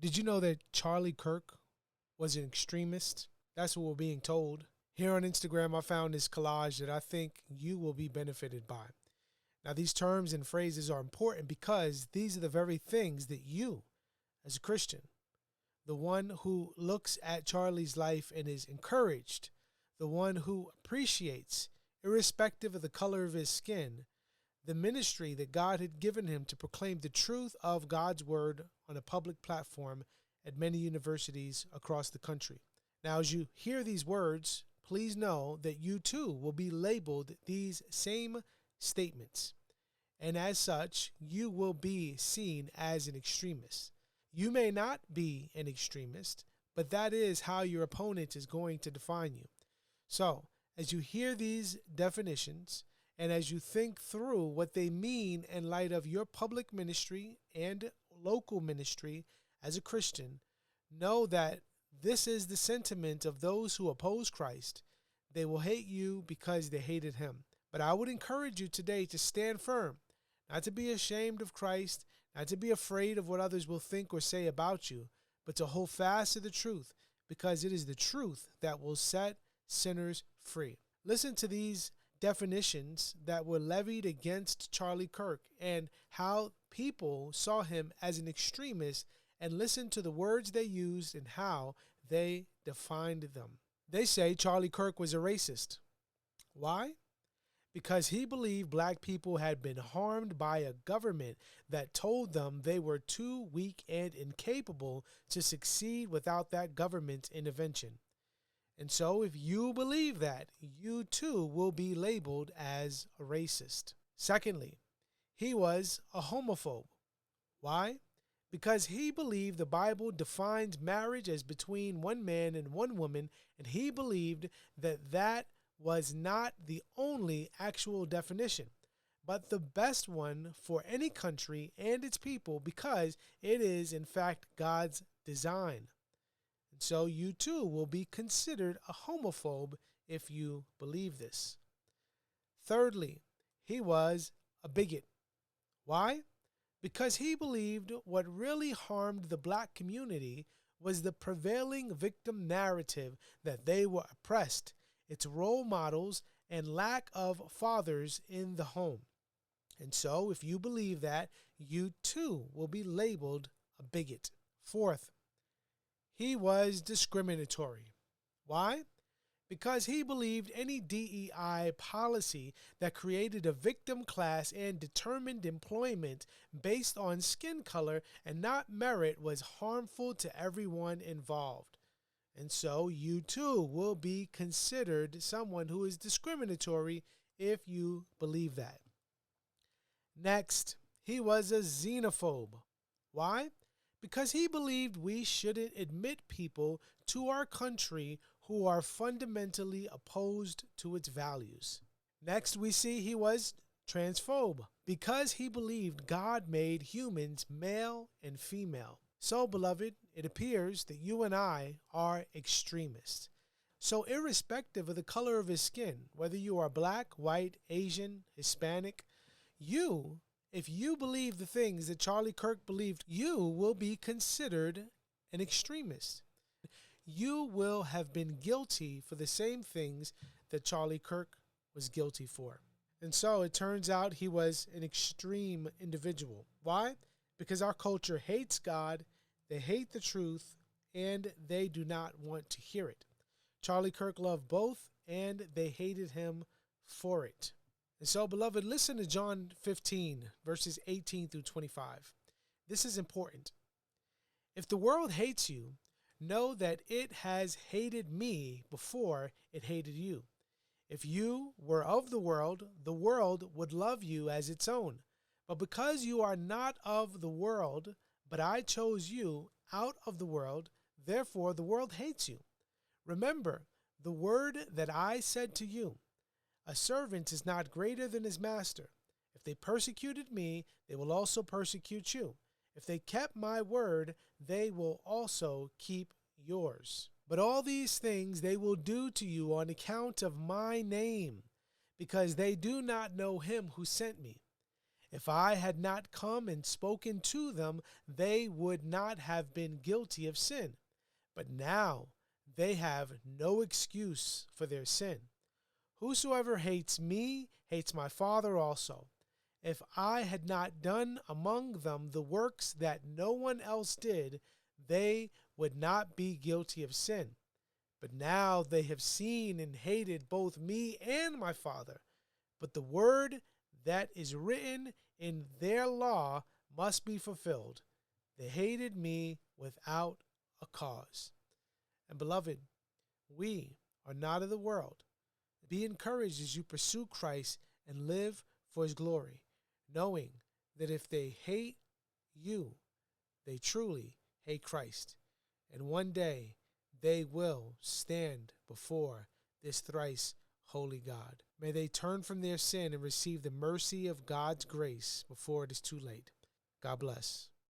Did you know that Charlie Kirk was an extremist? That's what we're being told. Here on Instagram, I found this collage that I think you will be benefited by. Now, these terms and phrases are important because these are the very things that you, as a Christian, the one who looks at Charlie's life and is encouraged, the one who appreciates, irrespective of the color of his skin, the ministry that God had given him to proclaim the truth of God's word on a public platform at many universities across the country. Now, as you hear these words, please know that you too will be labeled these same statements. And as such, you will be seen as an extremist. You may not be an extremist, but that is how your opponent is going to define you. So, as you hear these definitions, and as you think through what they mean in light of your public ministry and local ministry as a Christian, know that this is the sentiment of those who oppose Christ. They will hate you because they hated him. But I would encourage you today to stand firm, not to be ashamed of Christ, not to be afraid of what others will think or say about you, but to hold fast to the truth, because it is the truth that will set sinners free. Listen to these definitions that were levied against Charlie Kirk and how people saw him as an extremist, and listen to the words they used and how they defined them. They say Charlie Kirk was a racist. Why? Because he believed black people had been harmed by a government that told them they were too weak and incapable to succeed without that government's intervention. And so if you believe that, you too will be labeled as a racist. Secondly, he was a homophobe. Why? Because he believed the Bible defined marriage as between one man and one woman, and he believed that that was not the only actual definition, but the best one for any country and its people, because it is, in fact, God's design. And so you too will be considered a homophobe if you believe this. Thirdly, he was a bigot. Why? Because he believed what really harmed the black community was the prevailing victim narrative that they were oppressed, its role models, and lack of fathers in the home. And so if you believe that, you too will be labeled a bigot. Fourth, he was discriminatory. Why? Because he believed any DEI policy that created a victim class and determined employment based on skin color and not merit was harmful to everyone involved. And so you too will be considered someone who is discriminatory if you believe that. Next, he was a xenophobe. Why? Because he believed we shouldn't admit people to our country who are fundamentally opposed to its values. Next, we see he was transphobe, because he believed God made humans male and female. So, beloved, it appears that you and I are extremists. So irrespective of the color of his skin, whether you are black, white, Asian, Hispanic, if you believe the things that Charlie Kirk believed, you will be considered an extremist. You will have been guilty for the same things that Charlie Kirk was guilty for. And so it turns out he was an extreme individual. Why? Because our culture hates God, they hate the truth, and they do not want to hear it. Charlie Kirk loved both, and they hated him for it. And so, beloved, listen to John 15, verses 18 through 25. This is important. If the world hates you, know that it has hated me before it hated you. If you were of the world would love you as its own. But because you are not of the world, but I chose you out of the world, therefore the world hates you. Remember the word that I said to you. A servant is not greater than his master. If they persecuted me, they will also persecute you. If they kept my word, they will also keep yours. But all these things they will do to you on account of my name, because they do not know him who sent me. If I had not come and spoken to them, they would not have been guilty of sin. But now they have no excuse for their sin. Whosoever hates me hates my Father also. If I had not done among them the works that no one else did, they would not be guilty of sin. But now they have seen and hated both me and my Father. But the word that is written in their law must be fulfilled. They hated me without a cause. And beloved, we are not of the world. Be encouraged as you pursue Christ and live for his glory, knowing that if they hate you, they truly hate Christ. And one day they will stand before this thrice holy God. May they turn from their sin and receive the mercy of God's grace before it is too late. God bless.